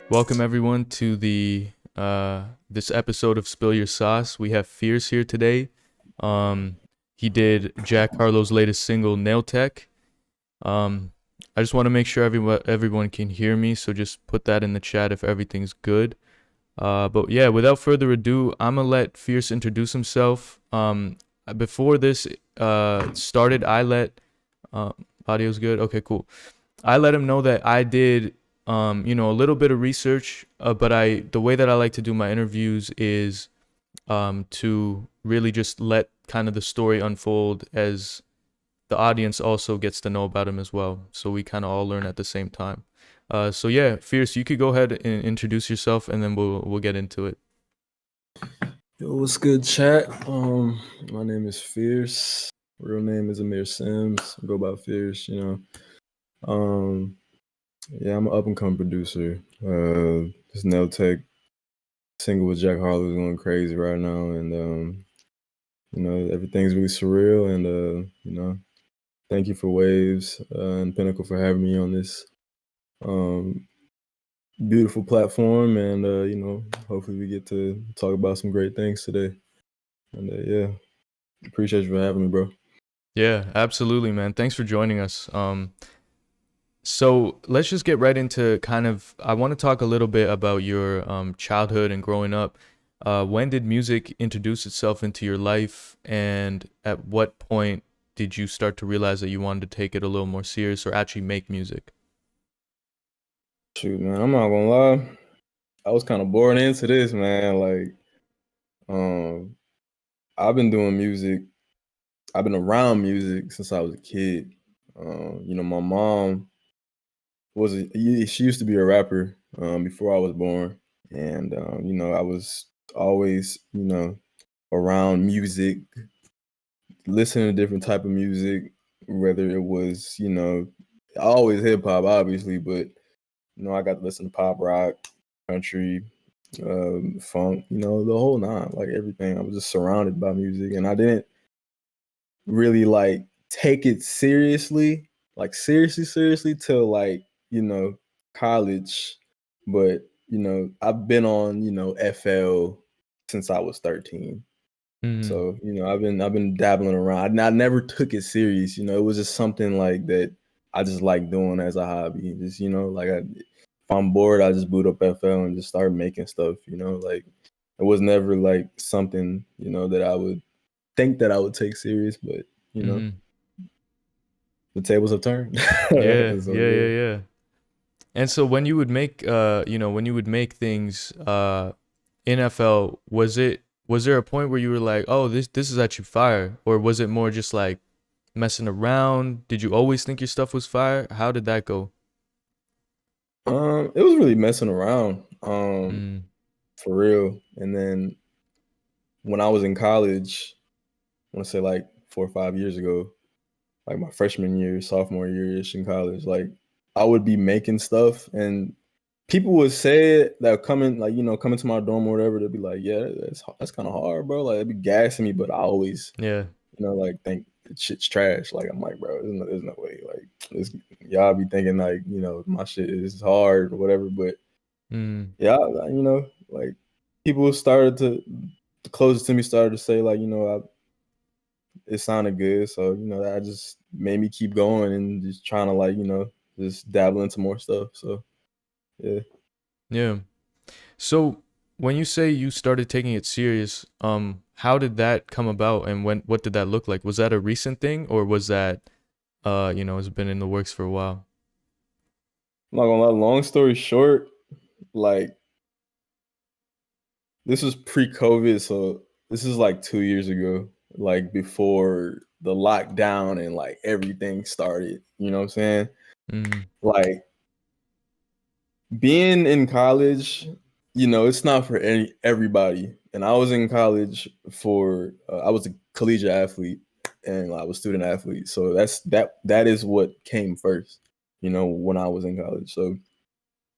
Welcome everyone to the this episode of Spill Your Sauce. We have Fierce here today. Um, he did Jack Harlow's latest single, Nail Tech. Um, I just want to make sure everyone can hear me, so just put that in the chat if everything's good. But yeah, without further ado, I'm gonna let Fierce introduce himself. Before this started, I let audio's good. Okay, cool. I let him know that I did, a little bit of research, but the way that I like to do my interviews is to really just let kind of the story unfold as the audience also gets to know about him as well. So we kind of all learn at the same time. So yeah, Fierce, you could go ahead and introduce yourself, and then we'll get into it. Yo, what's good, chat? My name is Fierce. Real name is Amir Sims. I go by Fierce, Um, yeah, I'm an up and coming producer. This Nail Tech single with Jack Harlow is going crazy right now, and everything's really surreal. And thank you for Waves and Pinnacle for having me on this beautiful platform. And hopefully we get to talk about some great things today. And yeah, appreciate you for having me, bro. Yeah, absolutely, man. Thanks for joining us. So let's just get right into I want to talk a little bit about your childhood and growing up. When did music introduce itself into your life, and at what point did you start to realize that you wanted to take it a little more serious or actually make music? Shoot, man, I'm not gonna lie. I was kind of born into this, man. Um, I've been doing music. I've been around music since I was a kid. My mom she used to be a rapper before I was born, and I was always around music, listening to different type of music, whether it was always hip hop, obviously, but I got to listen to pop, rock, country, funk, the whole nine, like everything. I was just surrounded by music, and I didn't really like take it seriously, like seriously, till like college. But I've been on FL since I was 13. Mm-hmm. So I've been dabbling around. I never took it serious. It was just something like that. I just like doing as a hobby. Just if I'm bored, I just boot up FL and just start making stuff. Like it was never like something that I would think that I would take serious. But you know, Mm-hmm. the tables have turned. Yeah, So yeah, yeah, yeah. yeah. And so when you would make when you would make things in FL, was there a point where you were like, "Oh, this is actually fire," or was it more just like messing around? Did you always think your stuff was fire? How did that go? It was really messing around, Mm. for real. And then when I was in college, I want to say like 4 or 5 years ago, like my freshman year, sophomore year ish in college, like I would be making stuff and people would say it that coming like coming to my dorm or whatever. They'd be like, "Yeah, that's kind of hard, bro." Like they'd be gassing me, but I always Yeah. like think the shit's trash. Like I'm like, bro, there's no way. Like this, y'all be thinking like my shit is hard or whatever, but Mm. yeah, like people started to the closest to me started to say like it sounded good, so that just made me keep going and just trying to like just dabble into more stuff. So yeah. Yeah. So when you say you started taking it serious, how did that come about, and what did that look like? Was that a recent thing, or was that it's been in the works for a while? I'm not gonna lie. Long story short, like this was pre-COVID, so this is like 2 years ago, like before the lockdown and like everything started. You know what I'm saying? Mm. Like being in college, it's not for everybody. And I was in college for I was a collegiate athlete and I was student athlete. So that is what came first, when I was in college. So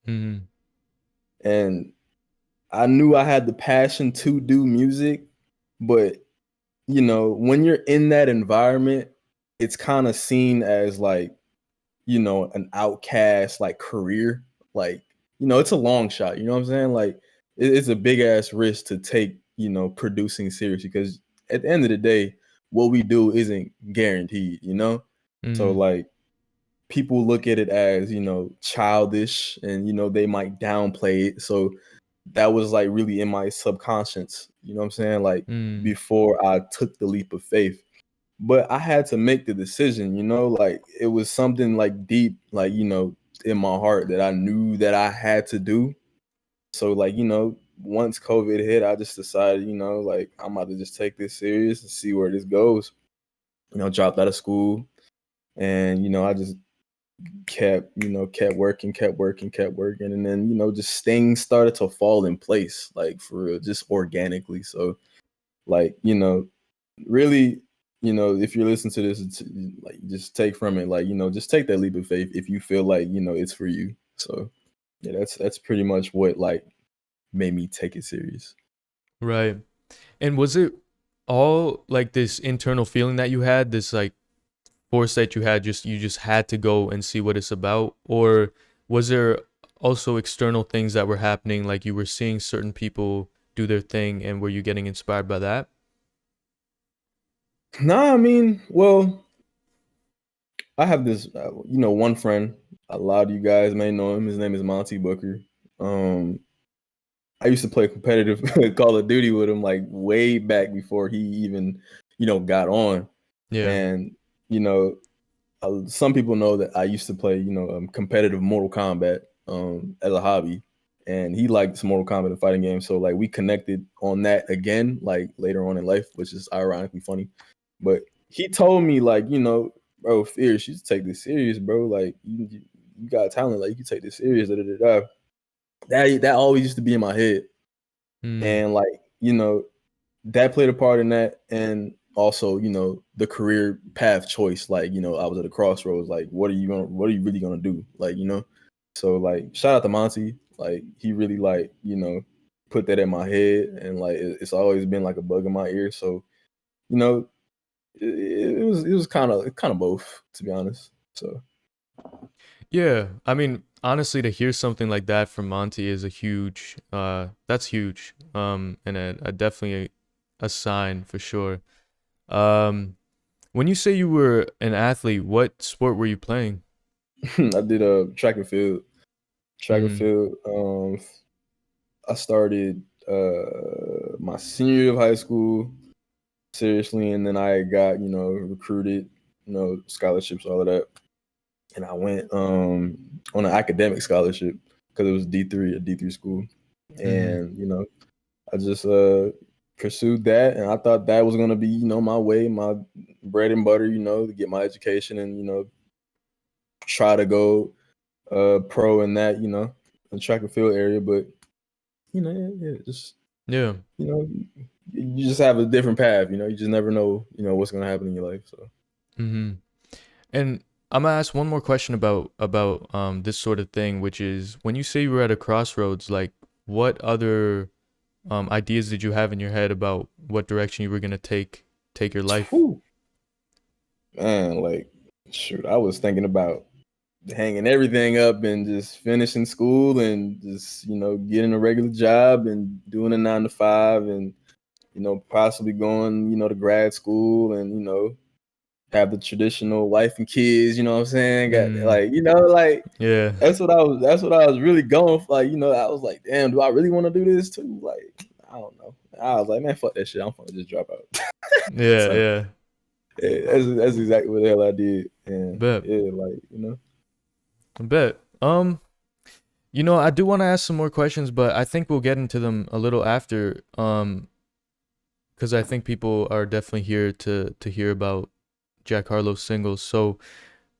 Mm. and I knew I had the passion to do music, but when you're in that environment, it's kind of seen as like, an outcast like career. Like it's a long shot. You know what I'm saying? Like it's a big ass risk to take, producing seriously because at the end of the day, what we do isn't guaranteed, So Mm, like people look at it as, childish and, they might downplay it. So that was like really in my subconscious, you know what I'm saying? Like mm, before I took the leap of faith. But I had to make the decision, like it was something like deep, like, in my heart that I knew that I had to do. So like, once COVID hit, I just decided, like I'm about to just take this serious and see where this goes. Dropped out of school and, I just kept working, kept working. And then, just things started to fall in place, like for real, just organically. So like, really, if you're listening to this, it's, like just take from it, like, just take that leap of faith if you feel like, it's for you. So yeah, that's pretty much what like made me take it serious. right. And was it all like this internal feeling that you had, this like force that you had, just you just had to go and see what it's about, or was there also external things that were happening, like you were seeing certain people do their thing, and were you getting inspired by that? Nah, I mean, well, I have this, one friend. A lot of you guys may know him. His name is Monty Booker. Um, I used to play competitive Call of Duty with him like way back before he even, got on. Yeah. And you know, some people know that I used to play, competitive Mortal Kombat as a hobby, and he liked Mortal Kombat and fighting games. So like we connected on that again, like later on in life, which is ironically funny. But he told me like, bro, Fierce, you should take this serious, bro. Like you got talent, like you can take this serious. Da, da, da, da. That always used to be in my head, Mm, and like that played a part in that, and also the career path choice. Like I was at a crossroads. Like what are you really gonna do? Like so like shout out to Monty. Like he really like put that in my head, and like it's always been like a bug in my ear. So you know it was kind of both, to be honest. So yeah, I mean, honestly, to hear something like that from Monty is a huge that's huge, and a definitely a sign for sure. um when you say you were an athlete, what sport were you playing? I did a track and field. Track and Mm, field. I started my senior year of high school seriously, and then I got recruited, scholarships, all of that, and I went on an academic scholarship because it was D3, a D3 school, mm, and I just pursued that, and I thought that was gonna be my way, my bread and butter, to get my education and try to go pro in that, in track and field area, but yeah, just yeah. you know, you just have a different path. You just never know, what's gonna happen in your life. So Mm-hmm. And I'm gonna ask one more question about this sort of thing, which is when you say you were at a crossroads, like what other ideas did you have in your head about what direction you were gonna take your life? whew, man, like shoot, I was thinking about hanging everything up and just finishing school and just getting a regular job and doing a 9 to 5 and possibly going to grad school and have the traditional wife and kids. You know what I'm saying? Got Mm, like like yeah, that's what I was really going for. Like I was like, damn, do I really want to do this too? Like I don't know. I was like, man, fuck that shit. I'm gonna just drop out. yeah, So yeah. yeah, that's exactly what the hell I did. And Bet, yeah, like bet. I do want to ask some more questions, but I think we'll get into them a little after. Because I think people are definitely here to hear about Jack Harlow's singles. So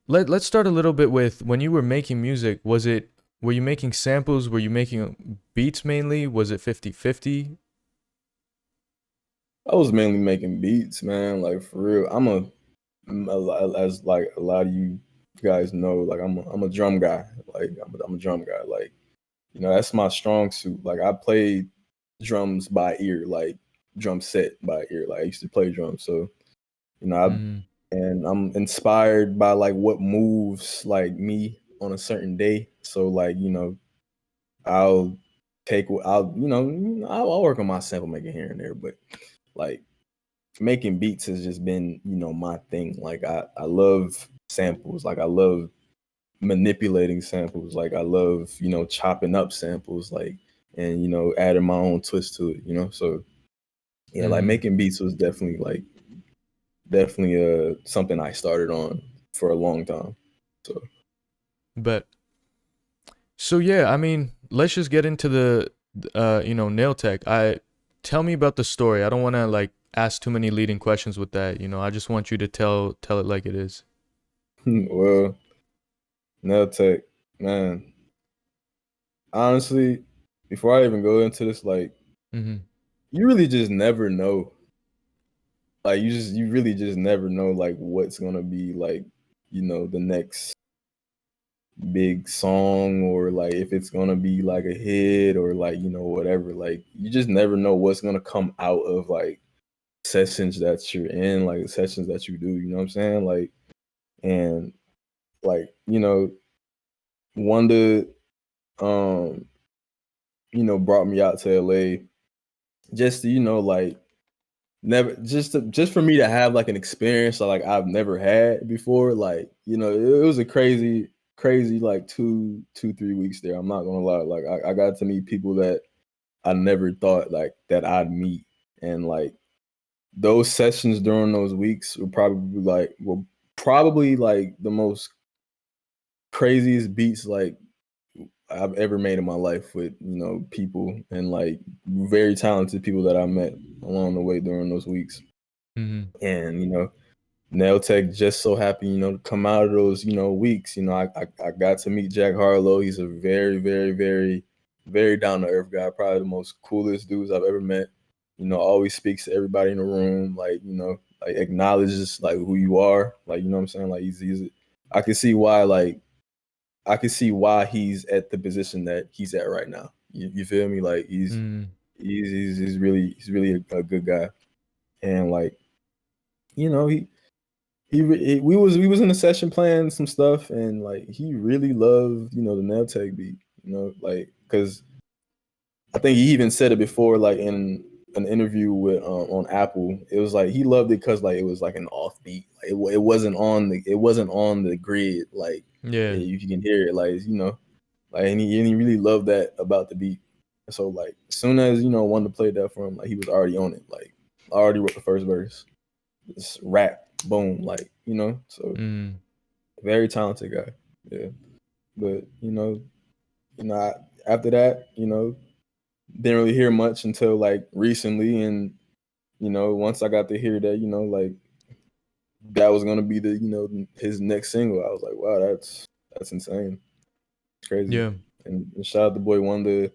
let's start a little bit with when you were making music. Were you making samples? Were you making beats mainly? Was it 50-50? I was mainly making beats, man. Like for real, as like a lot of you guys know, like I'm a drum guy. Like I'm a drum guy. Like that's my strong suit. Like I played drums by ear, like drum set by ear. Like I used to play drums, so you know, I Mm, and I'm inspired by like what moves like me on a certain day. So like I'll I'll work on my sample making here and there, but like making beats has just been, my thing. Like I love samples. Like I love manipulating samples. Like I love, chopping up samples, like, and adding my own twist to it. So yeah, like Mm-hmm. making beats was definitely something I started on for a long time. So But so yeah, I mean, let's just get into the nail tech. I Tell me about the story. I don't want to like ask too many leading questions with that. I just want you to tell it like it is. well, nail tech, man. Honestly, before I even go into this, like Mm-hmm. you really just never know. Like you really just never know like what's gonna be like, the next big song, or like if it's gonna be like a hit, or like, whatever. Like you just never know what's gonna come out of like sessions that you're in, like sessions that you do, you know what I'm saying? Like, and like, Wanda, um, brought me out to LA just to, like never just for me to have like an experience like I've never had before. Like, it was a crazy like 3 weeks there. I'm not gonna lie. Like I got to meet people that I never thought like that I'd meet. And like those sessions during those weeks were probably like the most craziest beats like I've ever made in my life, with people, and like very talented people that I met along the way during those weeks. Mm-hmm. And Nail Tech just so happy, to come out of those, weeks. I got to meet Jack Harlow. He's a very, very, very, very down to earth guy. Probably the most coolest dudes I've ever met. Always speaks to everybody in the room. Like, like acknowledges like who you are. Like, you know what I'm saying? Like he's I can see why, like I can see why he's at the position that he's at right now. You feel me? Like Mm-hmm. he's really a good guy. And like, he we was in the session playing some stuff, and like he really loved the nail tech beat, like because I think he even said it before, like in an interview with on Apple. It was like he loved it because like it was like an off beat. Like it wasn't on the grid. Like Yeah. you can hear it, like like and he really loved that about the beat. So like as soon as wanted to play that for him, like he was already on it. Like I already wrote the first verse. Just rap, boom, like So Mm-hmm. very talented guy, yeah. But I, after that, didn't really hear much until like recently, and once I got to hear that, like that was gonna be the his next single, I was like, wow, that's insane, it's crazy. Yeah. And shout out to boy Wonder,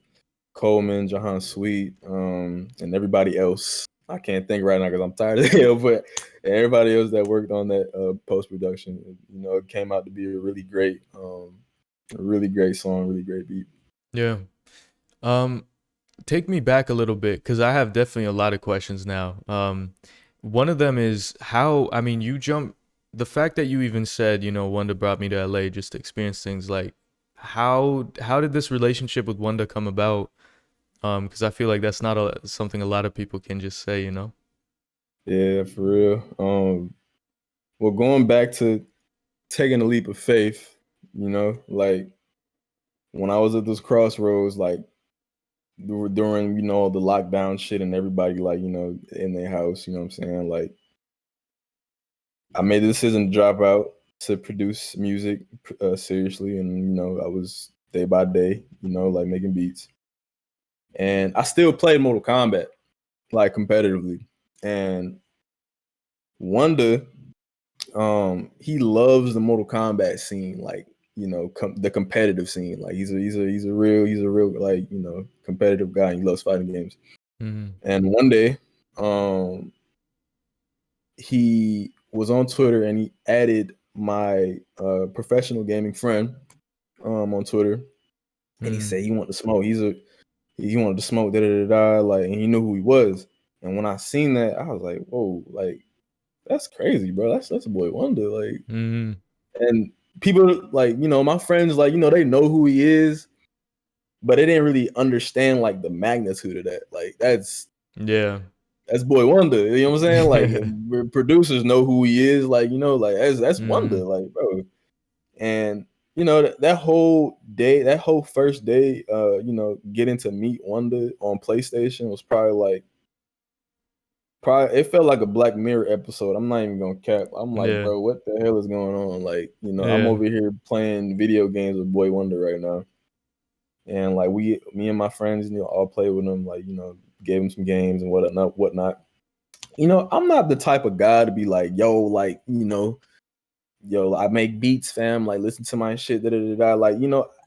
Coleman, Jahan Sweet, and everybody else. I can't think right now because I'm tired of hell, but everybody else that worked on that post production, it came out to be a really great song, really great beat. Yeah. Um, Take me back a little bit because I have definitely a lot of questions now. One of them is how, I mean, the fact that you even said, Wanda brought me to LA just to experience things like how did this relationship with Wanda come about? Because I feel like that's not something a lot of people can just say. Yeah, for real. Well, going back to taking a leap of faith, like when I was at those crossroads, like during the lockdown shit, and everybody like in their house, you know what I'm saying? Like I made the decision to drop out to produce music seriously, and I was day by day, like making beats, and I still play Mortal Kombat like competitively. And Wonder, he loves the Mortal Kombat scene, like the competitive scene. Like he's a real like competitive guy. And he loves fighting games. Mm-hmm. And one day, um, he was on Twitter and he added my professional gaming friend on Twitter, and he Mm-hmm. said he wanted to smoke. He wanted to smoke, da da da da. Like, and he knew who he was. And when I seen that, I was like, whoa, like that's crazy, bro. That's a boy wonder, like. Mm-hmm. And people like my friends, like they know who he is, but they didn't really understand like the magnitude of that. Like that's Yeah. Boy Wonder. You know what I'm saying? Like producers know who he is. Like like that's Wonder. Mhm. Like bro, and that whole day, that whole first day, getting to meet Wonder on PlayStation was probably it felt like a Black Mirror episode. I'm not even gonna cap. I'm like, Yeah. bro, what the hell is going on? Like, I'm Yeah. over here playing video games with Boy Wonder right now. And like me and my friends, all play with him, like, gave him some games and whatnot. I'm not the type of guy to be like, yo, like, yo, I make beats, fam. Like, listen to my shit. Da, da, da, da. Like,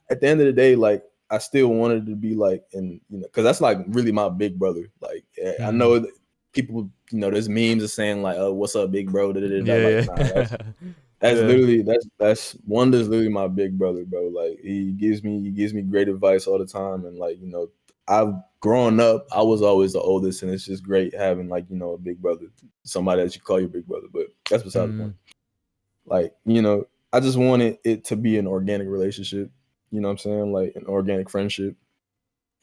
at the end of the day, like, I still wanted to be like, and because that's like really my big brother. Like, I Mhm. know that people, there's memes of saying like, "Oh, what's up, big bro?" Da, da, da, da. Like, Yeah, nah, yeah. that's Yeah. literally that's Wonder's literally my big brother, bro. Like, he gives me great advice all the time, and like, I've grown up, I was always the oldest, and it's just great having like a big brother, somebody that you call your big brother. But that's beside the point. Mhm. Like, I just wanted it to be an organic relationship, you know what I'm saying? Like an organic friendship.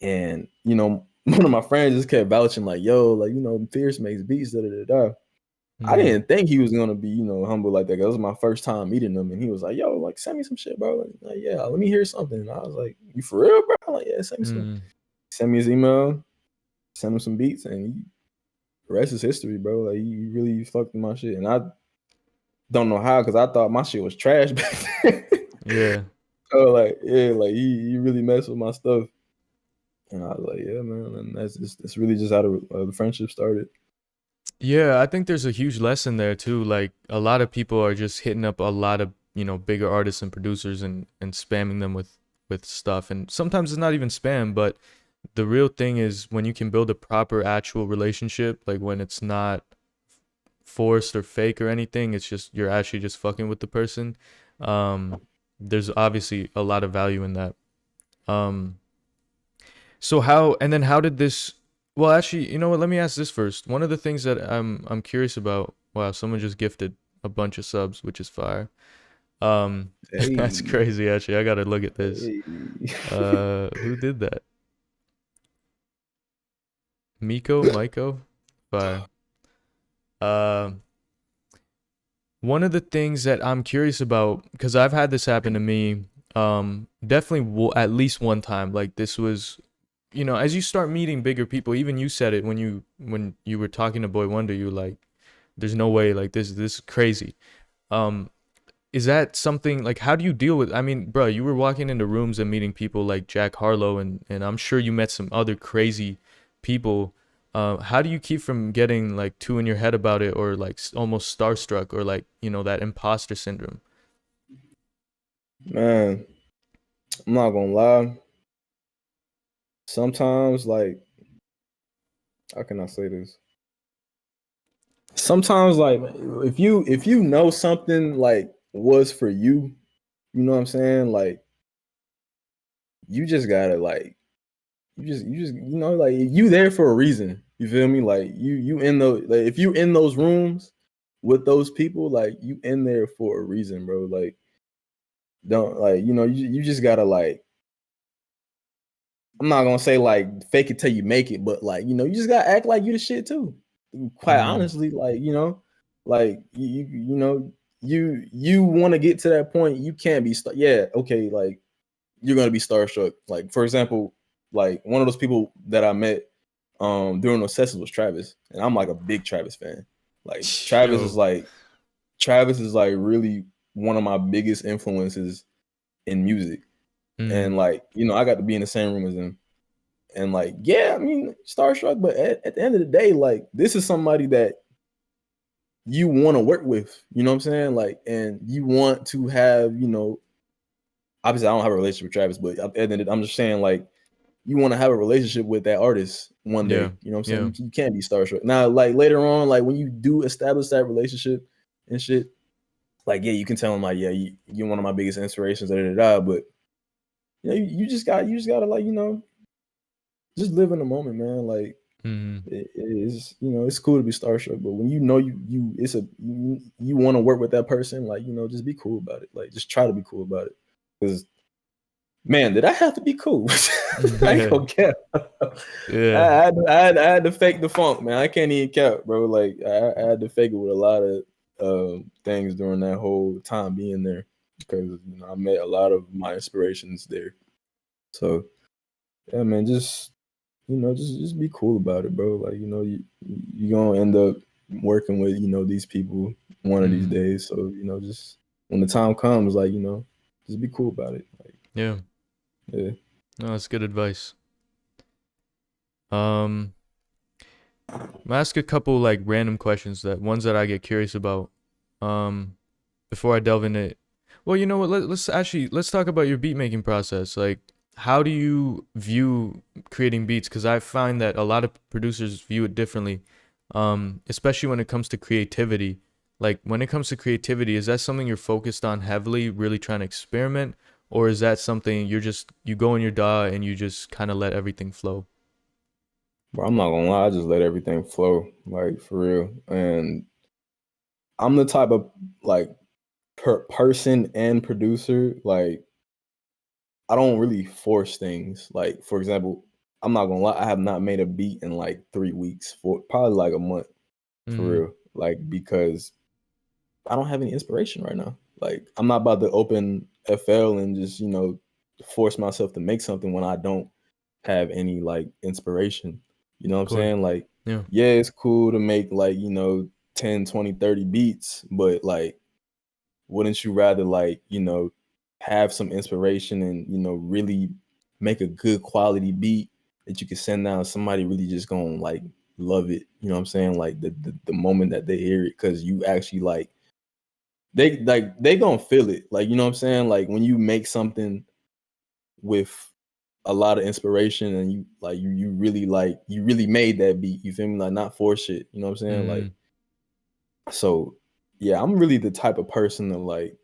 And, one of my friends just kept vouching, like, yo, like, Fierce makes beats, da da da da. I Mhm. didn't think he was gonna be, humble like that. That was my first time meeting him, and he was like, "Yo, like, send me some shit, bro." Like, yeah, let me hear something. And I was like, "You for real, bro?" I'm like, yeah, send me some. Mhm. Send me his email, send him some beats, and the rest is history, bro. Like, you really fucked with my shit, and I don't know how, because I thought my shit was trash back then. Yeah. So like, yeah, like he really messed with my stuff, and I was like, yeah, man, and that's really just how the friendship started. Yeah, I think there's a huge lesson there too. Like a lot of people are just hitting up a lot of, bigger artists and producers and spamming them with stuff. And sometimes it's not even spam, but the real thing is when you can build a proper actual relationship, like when it's not forced or fake or anything, it's just you're actually just fucking with the person. Um there's obviously a lot of value in that. Um So how did this, well actually, you know what, let me ask this first. One of the things that I'm curious about, wow, someone just gifted a bunch of subs, which is fire. Um that's Hey, crazy actually. I gotta look at this. hey. Who did that? Miko? Fire. Um One of the things that I'm curious about, because I've had this happen to me, definitely at least one time. Like this was, as you start meeting bigger people, even you said it when you were talking to Boy Wonder, you were like, there's no way, like this is crazy. Um, is that something like how do you deal with? I mean, bro, you were walking into rooms and meeting people like Jack Harlow, and I'm sure you met some other crazy people. How do you keep from getting like too in your head about it, or like almost starstruck, or like that imposter syndrome? Man, I'm not gonna lie. Sometimes, like, how can I say this? Sometimes, like, if you know something like was for you, you know what I'm saying? Like, you just gotta like you just like you there for a reason. You feel me? Like you in those, like if you in those rooms with those people, like you in there for a reason, bro. Like don't like you just gotta like, I'm not gonna say like fake it till you make it, but like you just gotta act like you the shit too. Quite Mm, honestly, like like you want to get to that point. You can't be yeah, okay, like you're gonna be starstruck. Like for example, like one of those people that I met during those sessions was Travis, and I'm like a big Travis fan. Like yo. Travis is like really one of my biggest influences in music, Mm, and like I got to be in the same room as him, and like yeah, I mean starstruck, but at the end of the day, like this is somebody that you want to work with. You know what I'm saying? Like, and you want to have obviously I don't have a relationship with Travis, but I'm just saying like you want to have a relationship with that artist one yeah, day. You know what I'm saying? yeah. You can't be starstruck. Now, like later on, like when you do establish that relationship and shit, like yeah, you can tell him like, yeah, you're one of my biggest inspirations, da, da, da, but you just gotta like, just live in the moment, man. Like Mm, it is, it's cool to be starstruck, but when you want to work with that person, like, just be cool about it. Like just try to be cool about it. Because man, did I have to be cool? I ain't Yeah. gonna cap. Yeah. I had to fake the funk, man. I can't even cap, bro. Like I had to fake it with a lot of things during that whole time being there because I met a lot of my inspirations there. So yeah, man, just just be cool about it, bro. Like you gonna end up working with these people one of these Mm. days. So just when the time comes, like just be cool about it. Like Yeah. yeah. No, that's good advice. Um, I'm gonna ask a couple like random questions that ones that I get curious about. Um, before I delve into it. Well, you know what? Let's talk about your beat making process. Like, how do you view creating beats? Because I find that a lot of producers view it differently, especially when it comes to creativity. Like, when it comes to creativity, is that something you're focused on heavily, really trying to experiment, or is that something you go in your DAW and you just kind of let everything flow? Bro, I'm not gonna lie, I just let everything flow, like for real. And I'm the type of like person and producer, like I don't really force things. Like for example, I'm not gonna lie, I have not made a beat in like 3 weeks, for probably like a month, for Mm, real. Like because I don't have any inspiration right now. Like I'm not about to open FL and just, force myself to make something when I don't have any like inspiration. You know what of I'm course. saying? Like, Yeah. yeah, it's cool to make like, 10, 20, 30 beats, but like, wouldn't you rather like, have some inspiration and, really make a good quality beat that you can send out somebody really just gonna like love it. You know what I'm saying? Like the moment that they hear it, cause you actually they gonna feel it. Like, you know what I'm saying? Like when you make something with a lot of inspiration and you really made that beat. You feel me? Like not for shit. You know what I'm saying? Like Mm, so yeah, I'm really the type of person to like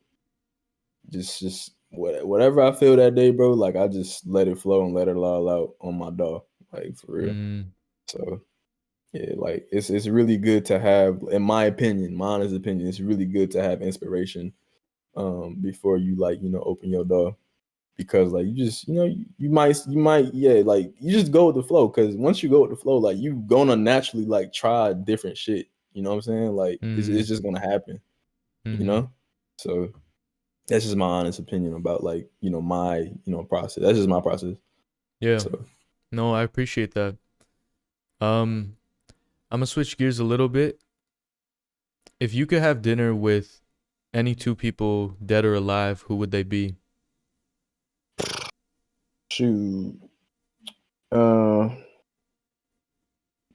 whatever I feel that day, bro. Like I just let it flow and let it all out on my dog. Like for real. mm, So yeah, like it's really good to have, in my opinion, my honest opinion, it's really good to have inspiration before you like, open your door. Because like you just you might yeah, like you just go with the flow, because once you go with the flow, like you gonna naturally like try different shit. You know what I'm saying? Like it's mm, just gonna happen, you mm. know. So that's just my honest opinion about like my process. That's just my process. Yeah. So No, I appreciate that. Um, I'm gonna switch gears a little bit. If you could have dinner with any two people, dead or alive, who would they be? shoot, uh,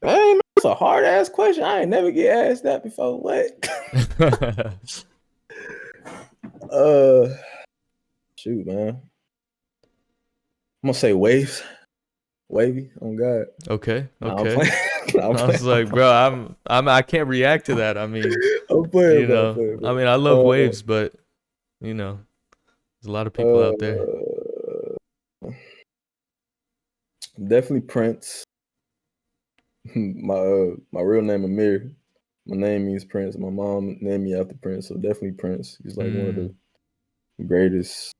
man, that's a hard ass question. I ain't never get asked that before. What? uh, shoot, man. I'm gonna say waves, wavy. On God. Okay, Nah, I'm okay. playing. Nah, I'm I was playing. I'm like, playing. bro, I can't react to that. I mean, I'm playing, you bro. I'm know, playing, I bro. mean, I love waves, but you know, there's a lot of people out there. Uh, definitely Prince. My real name Amir. My name means Prince. My mom named me after Prince, so definitely Prince. He's like one of the Mm, greatest,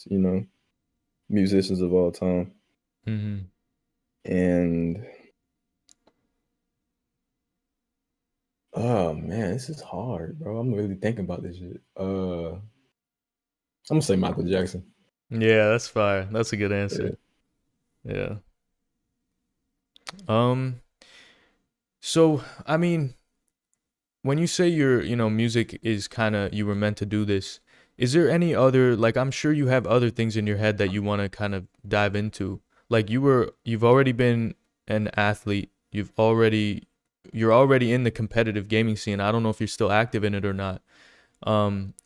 musicians of all time. mm-hmm. And oh man, this is hard, bro. I'm really thinking about this shit. I'm gonna say Michael Jackson. Yeah, that's fire. That's a good Yeah. answer. Yeah. Um. So, I mean, when you say music is kind of you were meant to do this, is there any other like I'm sure you have other things in your head that you want to kind of dive into? Like you've already been an athlete. You're already in the competitive gaming scene. I don't know if you're still active in it or not.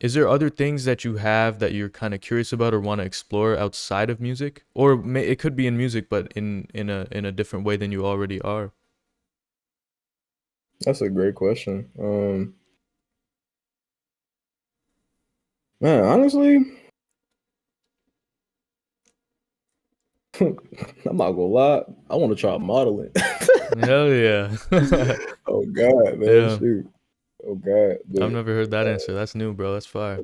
Is there other things that you have that you're kind of curious about or want to explore outside of music? Or it could be in music, but in a different way than you already are. That's a great question. Man, honestly, I'm not gonna lie. I want to try modeling. Hell yeah. Oh God, man, Yeah. shoot. Oh God, I've but never heard that answer. That's new, bro. That's fire.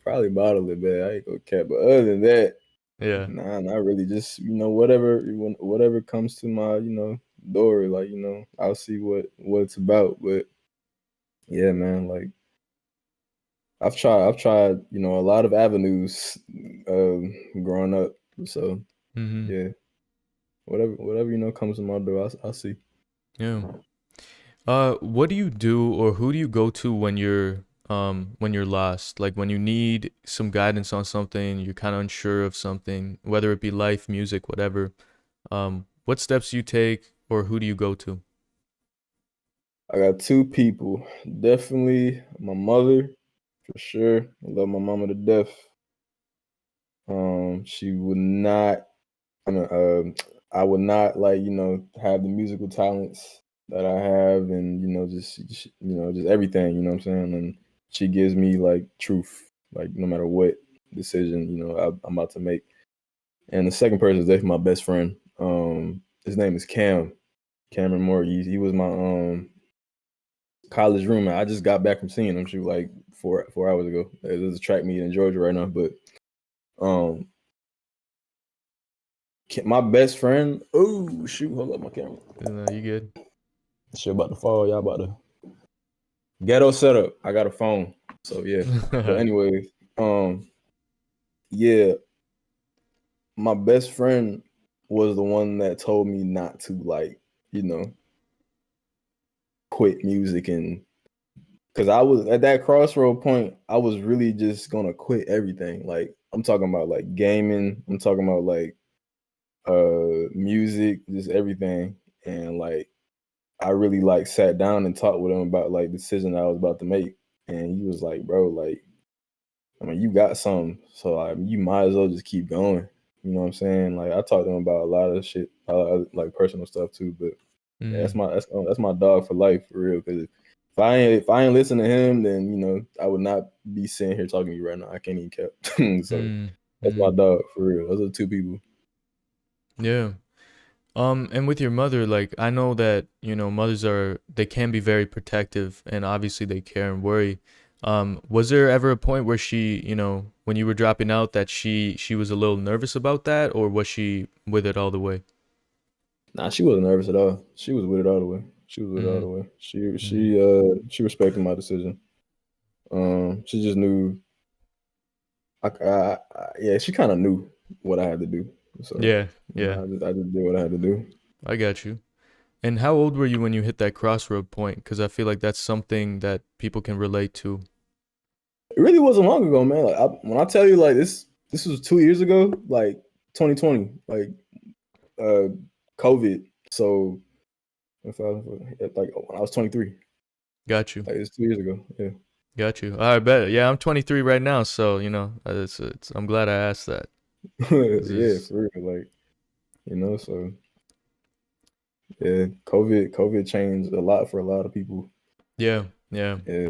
probably modeling, man. I ain't gonna cap. But other than that, Yeah. Nah, not really. Just whatever comes to my door, like I'll see what it's about. But yeah, man, like I've tried a lot of avenues growing up. So Mhm. yeah, whatever comes to my door, I'll see. Yeah. What do you do or who do you go to when you're lost? Like when you need some guidance on something, you're kind of unsure of something, whether it be life, music, whatever. What steps do you take or who do you go to? I got two people. Definitely my mother, for sure. I love my mama to death. She would not. I mean, I would not like have the musical talents that I have, and just everything. You know what I'm saying? And she gives me like truth, like no matter what decision I'm about to make. And the second person is actually my best friend. His name is Cameron Moore. He was my college roommate. I just got back from seeing him. Shoot, like 4 hours ago. There's a track meet in Georgia right now, but um, my best friend. Oh shoot! Hold up, my camera. You good? Shit about to fall. Y'all about to ghetto setup. I got a phone, so yeah. But anyways, yeah, my best friend was the one that told me not to like you know quit music and because I was at that crossroad point, I was really just gonna quit everything. Like I'm talking about like gaming, I'm talking about like music, just everything. And like I really like sat down and talked with him about like the decision I was about to make. And he was like, bro, like, I mean, you got something, so like you might as well just keep going. You know what I'm saying? Like I talked to him about a lot of shit, like personal stuff too. But yeah, Mm, that's my dog for life for real. Because if I ain't listen to him, then I would not be sitting here talking to you right now. I can't even cap. So mm, that's my mm. dog for real. Those are the two people. Yeah. And with your mother, like I know that, mothers they can be very protective and obviously they care and worry. Was there ever a point where she, when you were dropping out that she was a little nervous about that or was she with it all the way? Nah, she wasn't nervous at all. She was with it all the way. She was with it all Mm, the way. She mm. she she respected my decision. She just knew. Yeah, she kind of knew what I had to do. So Yeah, yeah. I just did what I had to do. I got you. And how old were you when you hit that crossroad point? Because I feel like that's something that people can relate to. It really wasn't long ago, man. Like when I tell you, like this was 2 years ago, like 2020, like uh COVID. So if I like when I was 23, Got you. like it's 2 years ago. Yeah, Got you. I bet. Yeah, I'm 23 right now, so I'm glad I asked that. This yeah, is for real. Like so yeah, COVID changed a lot for a lot of people. yeah, yeah. Yeah,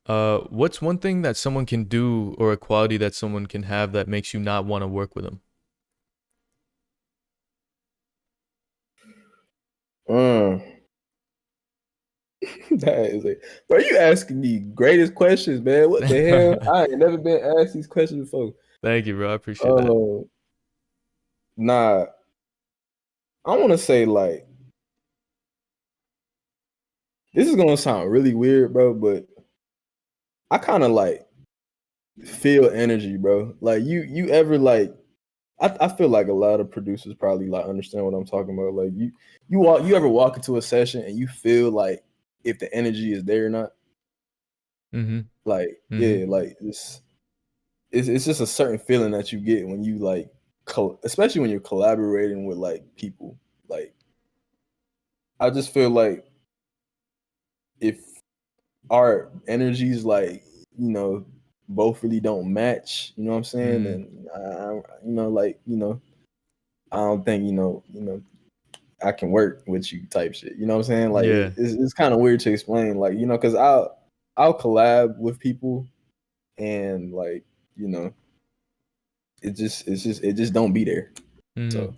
so What's one thing that someone can do or a quality that someone can have that makes you not want to work with them? uh, that is it. Bro, you asking the greatest questions, man. What the hell? I ain't never been asked these questions before. Thank you, bro. I appreciate that. Uh, nah, I want to say like this is gonna sound really weird, bro, but I kind of like feel energy, bro. Like you ever like I feel like a lot of producers probably like understand what I'm talking about. Like you ever walk into a session and you feel like if the energy is there or not. Mm-hmm. Like Mm-hmm. yeah, like it's just a certain feeling that you get when you like especially when you're collaborating with like people. Like I just feel like if our energies like both really don't match, you know what I'm saying? Mm. And I don't think I can work with you type shit. You know what I'm saying? Like Yeah. it's kind of weird to explain. Like because I'll collab with people and like you know it just don't be there. Mm-hmm. So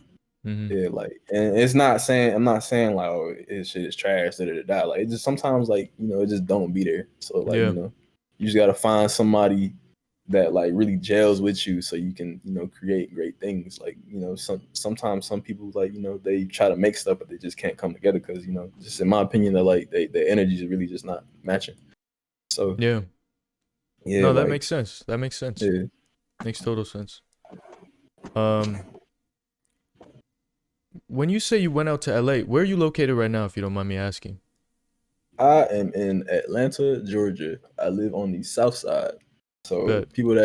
Mm-hmm. yeah, like and I'm not saying like oh this shit is trash da da da da. Like it just sometimes like it just don't be there. So like Yeah. you just gotta find somebody that like really gels with you so you can, create great things. Like, sometimes some people like, they try to make stuff but they just can't come together because, just in my opinion, they're like their energy is really just not matching. So Yeah. yeah, No, that like makes sense. That makes sense. yeah. Makes total sense. Um, when you say you went out to LA, where are you located right now, if you don't mind me asking? I am in Atlanta, Georgia. I live on the south side. So Bet. people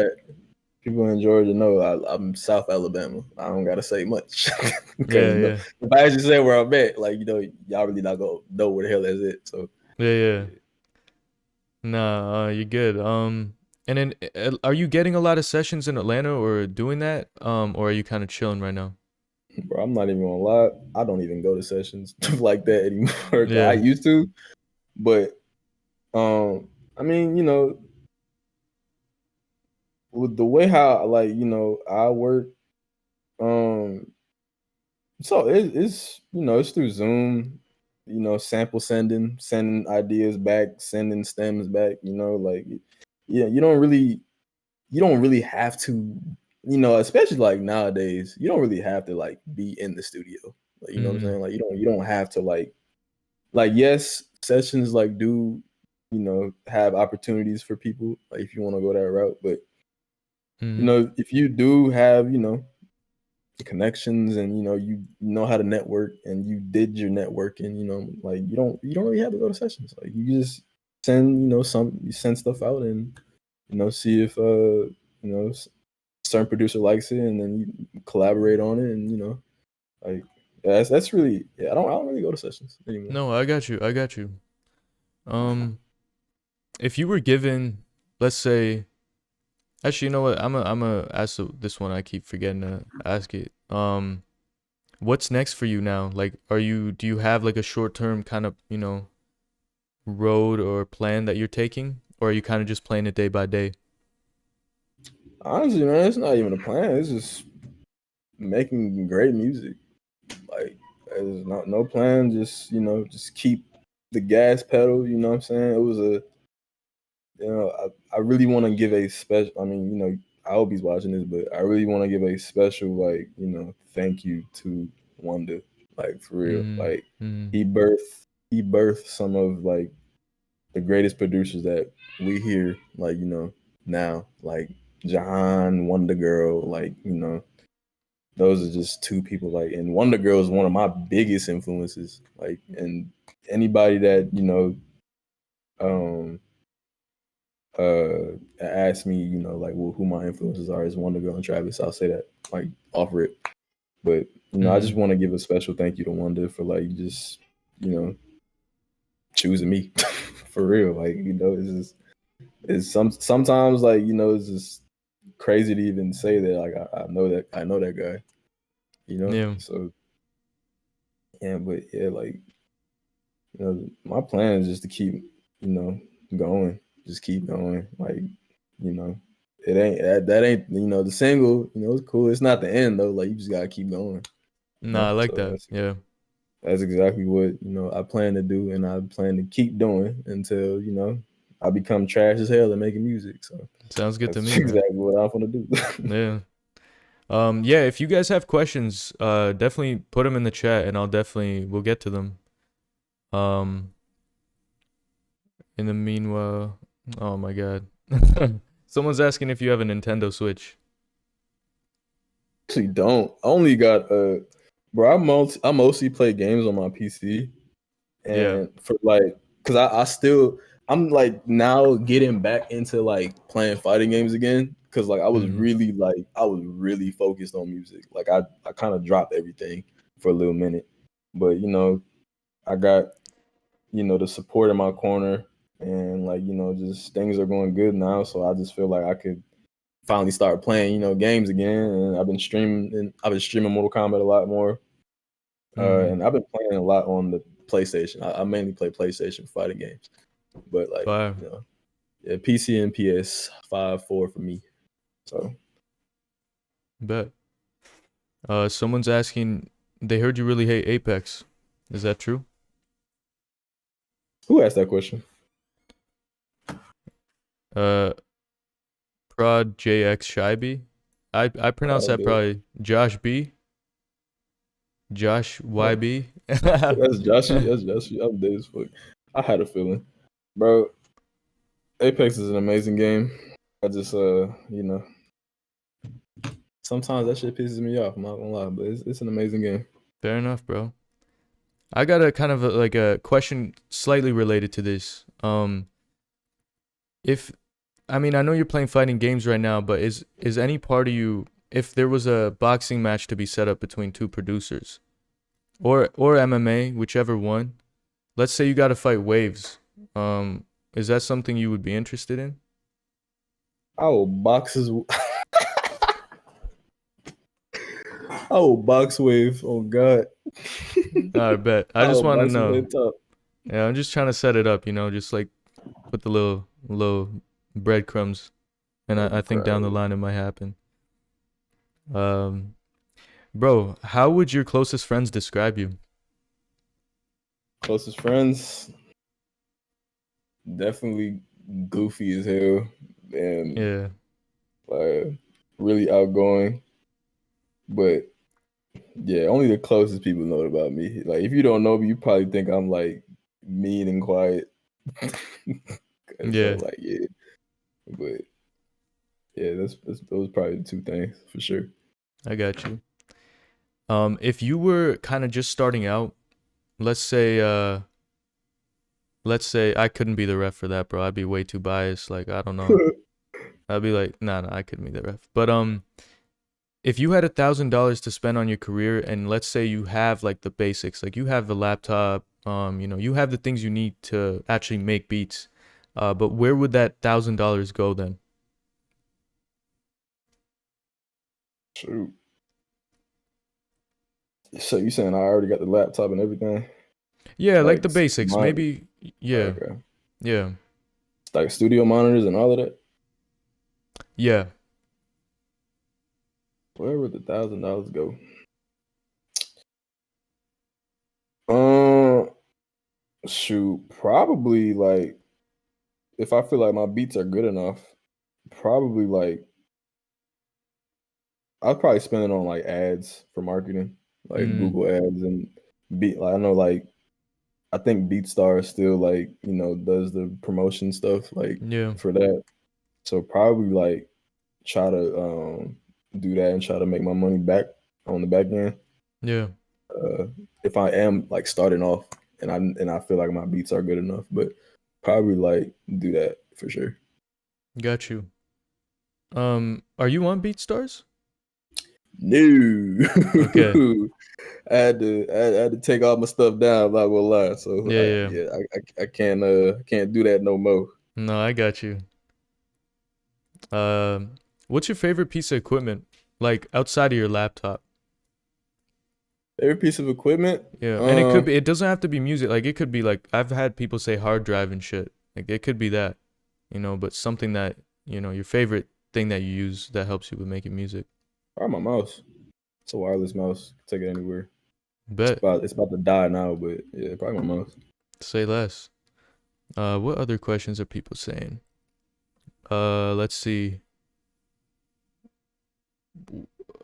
in Georgia know I'm South Alabama. I don't gotta say much because Yeah, yeah. if I actually say where I'm at, like y'all really not gonna know where the hell that's it. So Yeah, yeah. yeah. Nah, you're good. And then are you getting a lot of sessions in Atlanta or doing that? Or are you kind of chilling right now? Bro, I'm not even gonna lie. I don't even go to sessions like that anymore. I Yeah. used to, but I mean, with the way how like I work, um, so it's it's through Zoom, sample sending ideas back, sending stems back. Like yeah, you don't really have to, especially like nowadays, you don't really have to like be in the studio. Like, you know what I'm Mm-hmm. saying? Like you don't have to like yes, sessions like do, have opportunities for people, like if you want to go that route. But Mm-hmm. if you do have, connections and you know how to network and you did your networking, like you don't really have to go to sessions. Like you just send, you send stuff out and see if certain producer likes it and then you collaborate on it and like that's really yeah, I don't really go to sessions anymore. No, I got you. I got you. Um, if you were given, let's say, actually, you know what? I'm a ask this one. I keep forgetting to ask it. What's next for you now? Like, do you have like a short term kind of, road or plan that you're taking, or are you kind of just playing it day by day? Honestly, man, it's not even a plan. It's just making great music. Like there's not no plan. Just just keep the gas pedal. You know what I'm saying? It was a I really want to give a special. I mean, I hope he's watching this, but I really want to give a special like thank you to Wonder. Like for real. Mm-hmm. Like Mm-hmm. he birthed some of like the greatest producers that we hear. Like now like Jahan, Wonder Girl. Like those are just two people. Like and Wonder Girl is one of my biggest influences. Like and anybody that um ask me, like who my influences are is Wonder Girl and Travis, I'll say that like offer it. But I just Mm-hmm. want to give a special thank you to Wonder for like just you know choosing me for real. Like it's just sometimes like it's just crazy to even say that. Like I know that guy. Yeah. So yeah, but yeah, like my plan is just to keep going, just keep going. Like you know, it ain't that ain't the single. It's cool. It's not the end though. Like you just gotta keep going. Nah, I like So that. Yeah. that's exactly what I plan to do, and I plan to keep doing until I become trash as hell at making music. So Sounds good to that's me, man. exactly what I'm gonna do. Yeah. Yeah, if you guys have questions, definitely put them in the chat and we'll get to them. Um, in the meanwhile, oh my God. Someone's asking if you have a Nintendo Switch. Actually, don't. I only got bro. I mostly play games on my PC, Yeah. and for like, cause I still I'm like now getting back into like playing fighting games again. Cause like Mm-hmm. I was really focused on music. Like I kind of dropped everything for a little minute, but I got the support in my corner, and like just things are going good now. So I just feel like I could finally start playing games again. And I've been streaming Mortal Kombat a lot more, Mm-hmm. and I've been playing a lot on the PlayStation. I mainly play PlayStation fighting games, but like Fire. yeah, PC and PS5, 4 for me. So Bet. Someone's asking, they heard you really hate Apex. Is that true? who asked that question? Uh, Prod JX Shyby. I pronounce Proud that dude. probably Josh B. Josh Oh, YB. that's Joshy. That's Joshy. I'm dead as fuck. I had a feeling, bro. Apex is an amazing game. I just sometimes that shit pisses me off. I'm not gonna lie, but it's an amazing game. Fair enough, bro. I got a kind of like a question slightly related to this. If I mean I know you're playing fighting games right now, but is any part of you, if there was a boxing match to be set up between two producers or MMA, whichever one, let's say you got to fight Waves, is that something you would be interested in? I will box his. I will box wave. Oh God. I bet. I I just will want to box his know. head top. Yeah, I'm just trying to set it up, just like put the little breadcrumbs, and I'm I think down the crying. line it might happen. Um, Bro, how would your closest friends describe you? Closest friends, definitely goofy as hell and Yeah, really outgoing. But yeah, only the closest people know about me. Like if you don't know me, you probably think I'm like mean and quiet. So yeah, like yeah, but yeah, that's those probably the two things for sure. I got you. If you were kind of just starting out, let's say, let's say I couldn't be the ref for that, bro. I'd be way too biased. Like I don't know. I'd be like, nah, I couldn't be the ref. But if you had $1,000 to spend on your career, and let's say you have like the basics, like you have the laptop, you have the things you need to actually make beats, but where would that $1,000 go then? Shoot. So you saying I already got the laptop and everything? Yeah, like Like the basics, mine maybe. Yeah, okay. yeah, Like studio monitors and all of that? yeah. Where would $1,000 go? Um, shoot, probably like if I feel like my beats are good enough, probably like I'd probably spend it on like ads for marketing, like Mm, Google ads and beat. Like I know, like I think BeatStar still like does the promotion stuff like yeah, for that. So probably like try to do that and try to make my money back on the back end. yeah. Uh, if I am like starting off and I feel like my beats are good enough, but probably like do that for sure. Got you. Are you on BeatStars? No, Okay. I had to take all my stuff down. I'm not gonna lie. So Yeah, yeah. yeah, I can't do that no more. No, I got you. What's your favorite piece of equipment? Like outside of your laptop? Every piece of equipment, Yeah, and it could be. It doesn't have to be music. Like it could be like I've had people say hard drive and shit. Like it could be that, but something that your favorite thing that you use that helps you with making music. probably my mouse. It's a wireless mouse. Take it anywhere. Bet. It's about to die now, but yeah, probably my mouse. Say less. What other questions are people saying? Let's see.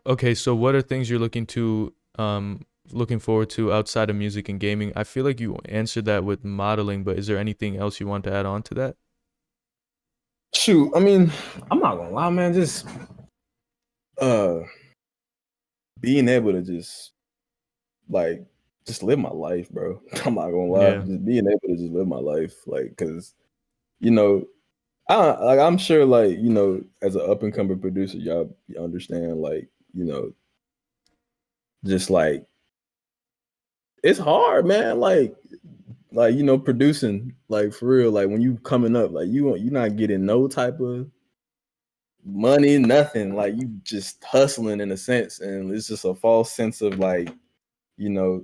Okay, so what are things you're looking forward to outside of music and gaming? I feel like you answered that with modeling, but is there anything else you want to add on to that? Shoot, I mean, I'm not gonna lie, man. Just uh, being able to like just live my life, bro. I'm not gonna lie, Yeah. just being able to just live my life, like, cause you know, I'm sure, like as an up and coming producer, y'all understand, like just like it's hard, man. Like producing, like for real, like when you coming up, like you're not getting no type of money, nothing. Like you just hustling in a sense, and it's just a false sense of like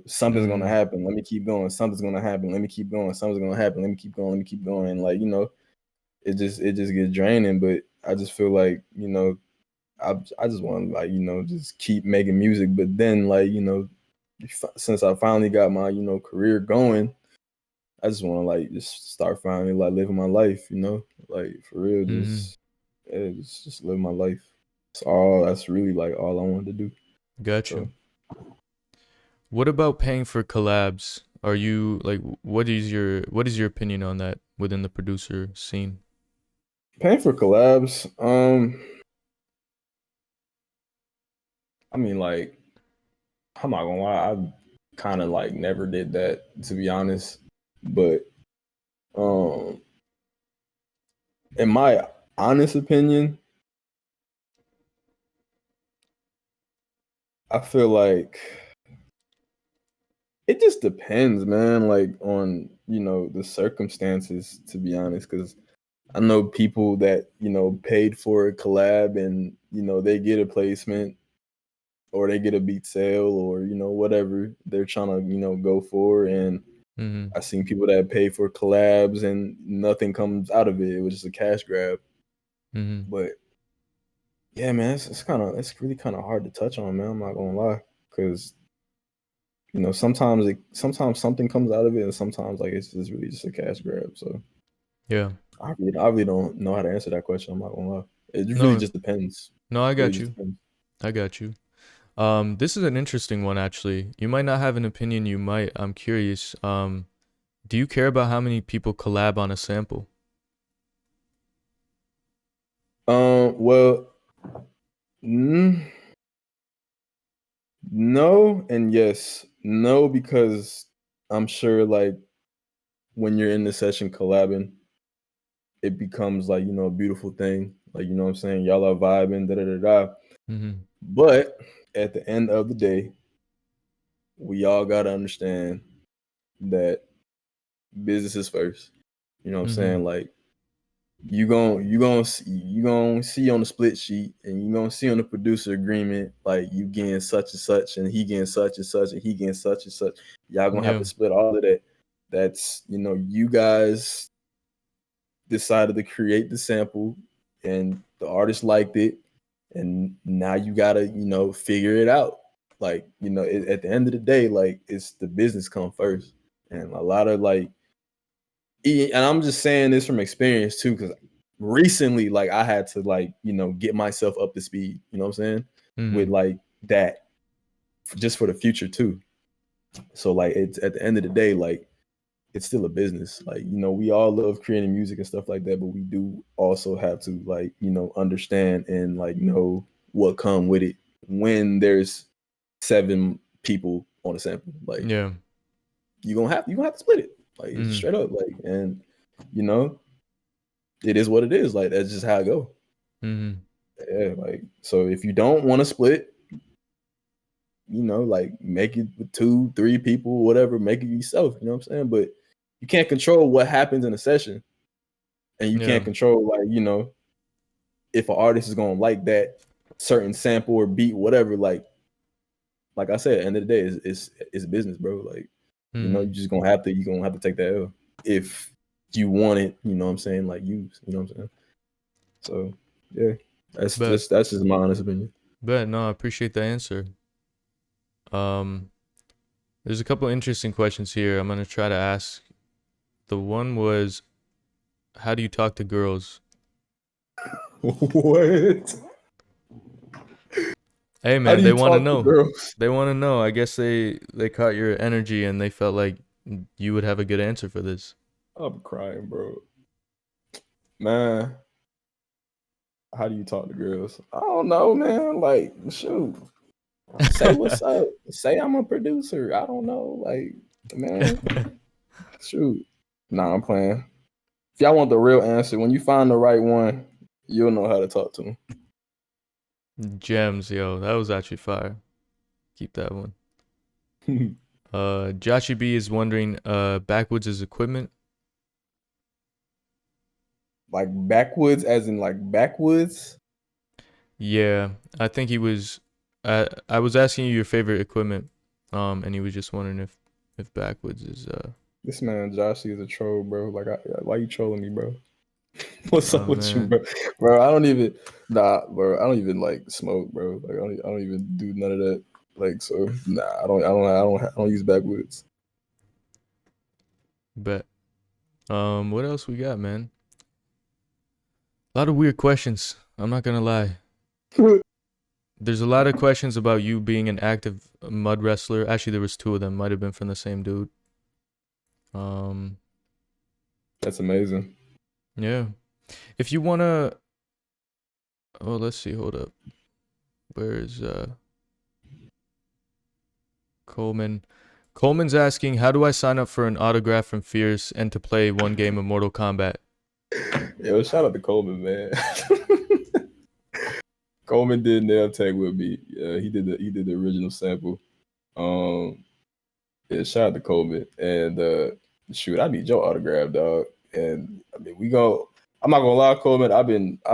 something's gonna Mm, happen. Let me keep going. Something's gonna happen. Let me keep going. Something's gonna happen. Let me keep going. Let me keep going. Like it just gets draining. But I just feel like I just want to like just keep making music. But then like since I finally got my career going, I just want to like just start finally like living my life. Like for real, mm-hmm. just. yeah, just live my life. It's all. That's really like all I wanted to do. Got So you. What about paying for collabs? Are you like what is your opinion on that within the producer scene? paying for collabs. I mean, like, I'm not gonna lie. I kind of like never did that, to be honest. But um, in my honest opinion, I feel like it just depends, man. Like on the circumstances, to be honest, because I know people that paid for a collab and they get a placement or they get a beat sale or whatever they're trying to go for. And Mhm. I seen people that pay for collabs and nothing comes out of it. It was just a cash grab. Mhm. But yeah, man, it's really kind of hard to touch on, man. I'm not gonna lie, because sometimes something comes out of it, and sometimes like it's just really just a cash grab. So Yeah. I really don't know how to answer that question. I'm not gonna lie. It really No, just depends. no, I Really got just you. depends. I got you. This is an interesting one actually. You might not have an opinion, you might. I'm curious. Do you care about how many people collab on a sample? Well, mm, no and yes. No, because I'm sure like when you're in the session collabing, it becomes like, a beautiful thing. Like, what I'm saying? Y'all are vibing, da da da da. Mhm. But at the end of the day, we all gotta understand that business is first. You know what I'm Mhm. saying? Like you gonna see on the split sheet and you gonna see on the producer agreement like you getting such and such and he getting such and such and he getting such and such. Y'all gonna have Yeah. to split all of that. That's you guys decided to create the sample and the artist liked it and now you gotta figure it out. Like at the end of the day, like it's the business come first. And a lot of like and I'm just saying this from experience too, because recently, like I had to like, get myself up to speed, you know what I'm saying? With Mhm. like that just for the future too. So like it's at the end of the day, like it's still a business. Like, we all love creating music and stuff like that, but we do also have to like, understand and like know what come with it when there's 7 people on a sample. Like Yeah. you gonna have to split it. Like it's Mhm. straight up. Like and you know, it is what it is. Like that's just how it go. Mhm. Yeah, like so if you don't want to split, like make it with 2, 3 people, whatever, make it yourself. You know what I'm saying? But you can't control what happens in a session, and you Yeah. can't control like if an artist is gonna like that certain sample or beat, whatever. Like I said, at the end of the day, it's business, bro. Like Mhm. you're gonna have to take that L if you want it. You know what I'm saying? Like use. You know what I'm saying? So yeah, that's But just that's just my honest opinion. but no, I appreciate the answer. Um there's a couple interesting questions here. I'm gonna try to ask. The one was, how do you talk to girls? What? Hey How do man, they you want to talk to know. girls? They want to know. I guess they caught your energy and they felt like you would have a good answer for this. I'm crying, bro. Man, how do you talk to girls? I don't know, man. Like, shoot, say what's up. Say I'm a producer. I don't know. Like, man, shoot. Nah, I'm playing. If y'all want the real answer, when you find the right one, you'll know how to talk to Gems, yo, that was actually fire. Keep that one. them. Joshy B is wondering, Backwoods' equipment. Like backwoods, as in like backwoods. Yeah, I think he was. I was asking you your favorite equipment, and he was just wondering if Backwoods is. This man Joshy is a troll, bro. Like, why you trolling me, bro? What's up Oh with you, man, bro? Bro, I don't even bro. I don't even like smoke, bro. Like, I don't even do none of that. Like, so nah, I don't use backwoods. bet. What else we got, man? A lot of weird questions. I'm not gonna lie. There's a lot of questions about you being an active mud wrestler. Actually, there was two of them. Might have been from the same dude. Um, That's amazing. yeah. If you wanna, oh, let's see. Hold up. Where's Coleman? Coleman's asking, how do I sign up for an autograph from Fierce and to play one game of Mortal Kombat? Yo, shout out to Coleman, man. Coleman did nail tech with me. He did the original sample. Um, yeah, shout out to Coleman. And shoot, I need your autograph, dog. And I mean, we go. I'm not gonna lie, Coleman. I've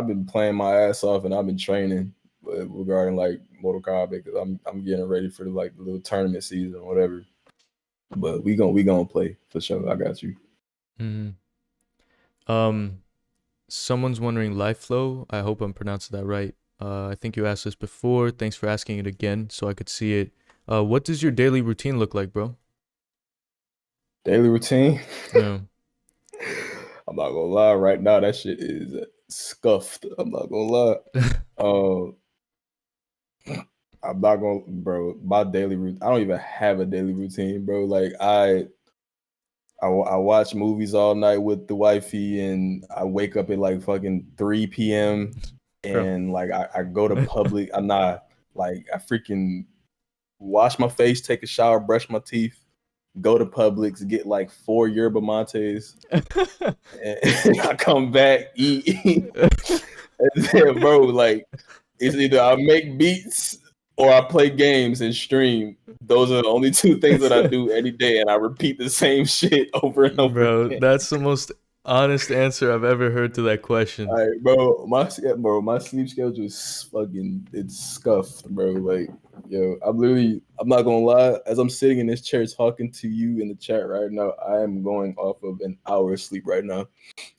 been playing my ass off, and I've been training regarding like Mortal Kombat because I'm getting ready for like the little tournament season or whatever. But we gonna play for sure. I got you. Hmm. Um, Someone's wondering life flow. I hope I'm pronouncing that right. I think you asked this before. Thanks for asking it again so I could see it. What does your daily routine look like, bro? Daily routine. Yeah. I'm not gonna lie. Right now, that shit is scuffed. I'm not gonna lie. Um, I'm not gonna, bro. My daily routine. I don't even have a daily routine, bro. Like I watch movies all night with the wifey, and I wake up at like fucking 3 p.m. Bro. and like I go to public. I'm not like I freaking wash my face, take a shower, brush my teeth, go to Publix, get like 4 yerba mates, and I come back, eat, and then, bro, like it's either I make beats or I play games and stream. Those are the only two things that I do any day, and I repeat the same shit over and over Bro, again. that's the most honest answer I've ever heard to that question. Like, bro, my sleep schedule is fucking it's scuffed, bro. Like, yo, I'm not gonna lie. As I'm sitting in this chair talking to you in the chat right now, I am going off of an hour of sleep right now.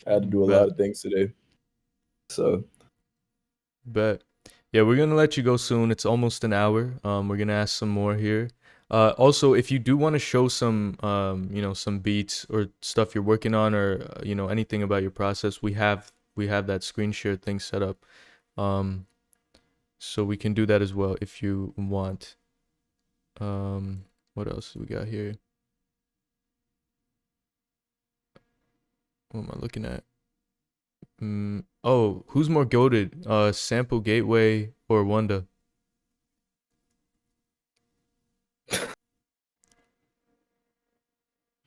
I had to do a lot Bet. of things today, so Bet. Yeah, we're gonna let you go soon. It's almost an hour. We're gonna ask some more here. Also, if you do want to show some, some beats or stuff you're working on, or anything about your process, we have that screen share thing set up. Um, so we can do that as well if you want. What else do we got here? What am I looking at? Oh, who's more goated? Sample Gateway or Wanda?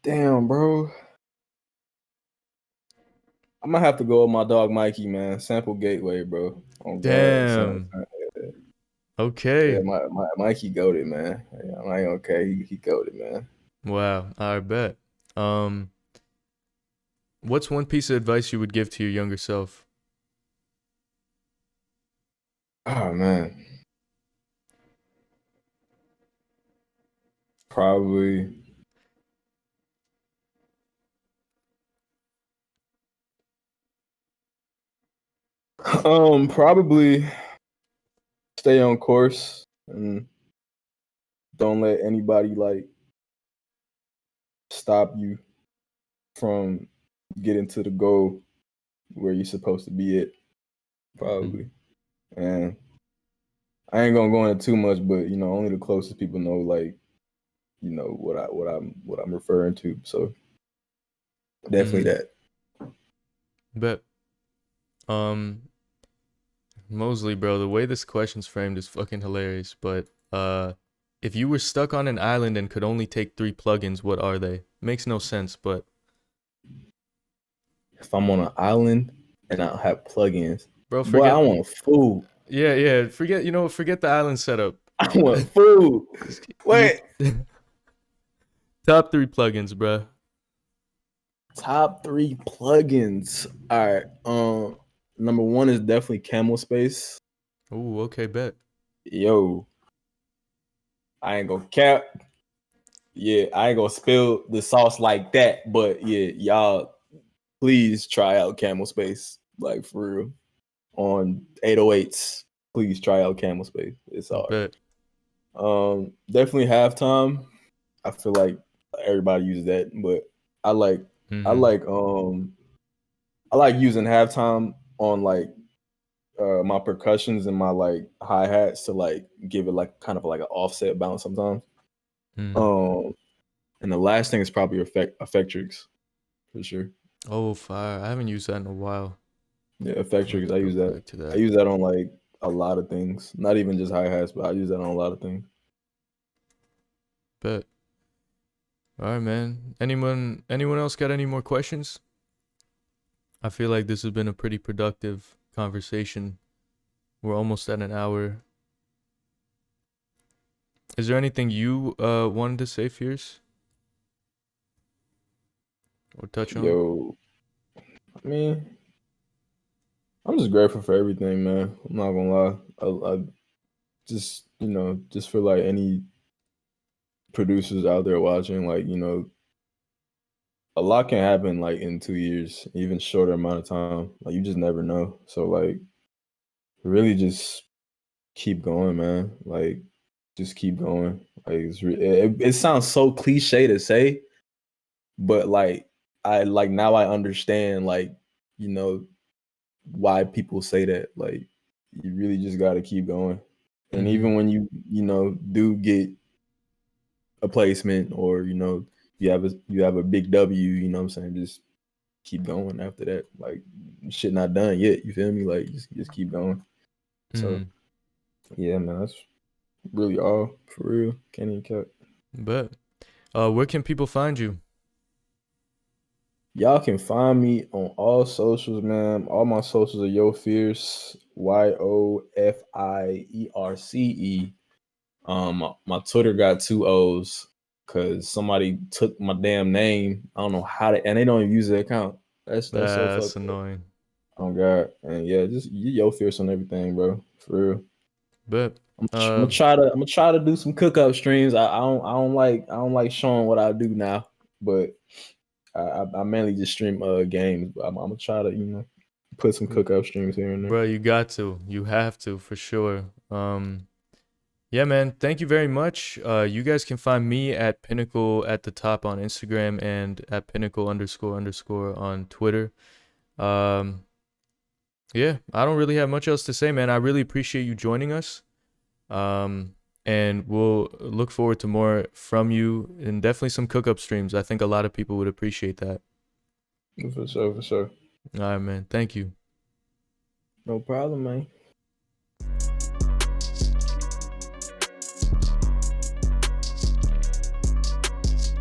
damn, bro. I'm gonna have to go with my dog Mikey, man. Sample Gateway, bro. Oh God, Damn. yeah, Okay. my Mikey goaded, man. Yeah, I'm like, okay, he goaded, man. Wow. I bet. Um, what's one piece of advice you would give to your younger self? Oh man, probably. Probably stay on course and don't let anybody like stop you from getting to the goal where you're supposed to be at. Mm. Probably, and I ain't gonna go into too much, but only the closest people know, like what I'm referring to. So definitely Mm. that. Bet. Um, Mosley, bro, the way this question's framed is fucking hilarious. But if you were stuck on an island and could only take three plugins, what are they? Makes no sense, but If I'm on an island and I don't have plugins, bro, boy, I forget. want food. Yeah, yeah. Forget the island setup. I want food. You Wait, top three plugins, bro. top three plugins. All right. Number one is definitely Camel Space. Ooh, okay, bet. Yo, I ain't gonna cap. Yeah, I ain't gonna spill the sauce like that, but yeah, y'all please try out Camel Space. Like for real. On 808s. Please try out Camel Space. It's hard. Bet. Definitely halftime. I feel like everybody uses that, but I like I Mm-hmm. like I like using halftime on like my percussions and my like hi-hats to like give it like kind of like an offset bounce sometimes. Mm. Um and the last thing is probably effectrix for sure. Oh, fire. I haven't used that in a while. Yeah, I'll have effectrix. to I go use that. back to I that. use that on like a lot of things. Not even just hi-hats, but I use that on a lot of things. Bet. All right, man. Anyone else got any more questions? I feel like this has been a pretty productive conversation. We're almost at an hour. Is there anything you wanted to say, Fierce? Or touch on? Yo, I mean, I'm just grateful for everything, man. I'm not gonna lie. I just, just for like any producers out there watching, like, a lot can happen like in 2 years, even shorter amount of time. Like you just never know. So like really just keep going, man. Like just keep going. Like it sounds so cliche to say, but like I like now I understand like, you know, why people say that. Like you really just gotta keep going. And Mm-hmm. even when you do get a placement or, you have a big W, you know what I'm saying? Just keep going after that. Like shit not done yet. You feel me? Like just keep going. So Mm-hmm. yeah, man, that's really all for real. Can't even cut. But where can people find you? Y'all can find me on all socials, man. All my socials are YoFierce, YoFierce. My Twitter got two O's because somebody took my damn name. I don't know how to, and they don't even use the account. That's so That's fucked up. annoying. Oh God, and yeah, just you YoFierce on everything, bro. For real. But I'm gonna try to do some cookup streams. I don't like showing what I do now, but I mainly just stream games. But I'm gonna try to put some cookup streams here and there. bro, you got to. You have to for sure. Yeah, man. Thank you very much. You guys can find me at Pinnacle at the top on Instagram and at Pinnacle underscore underscore on Twitter. Um, yeah, I don't really have much else to say, man. I really appreciate you joining us. Um, and we'll look forward to more from you and definitely some cook-up streams. I think a lot of people would appreciate that. For sure, for sure. All right, man. Thank you. No problem, man.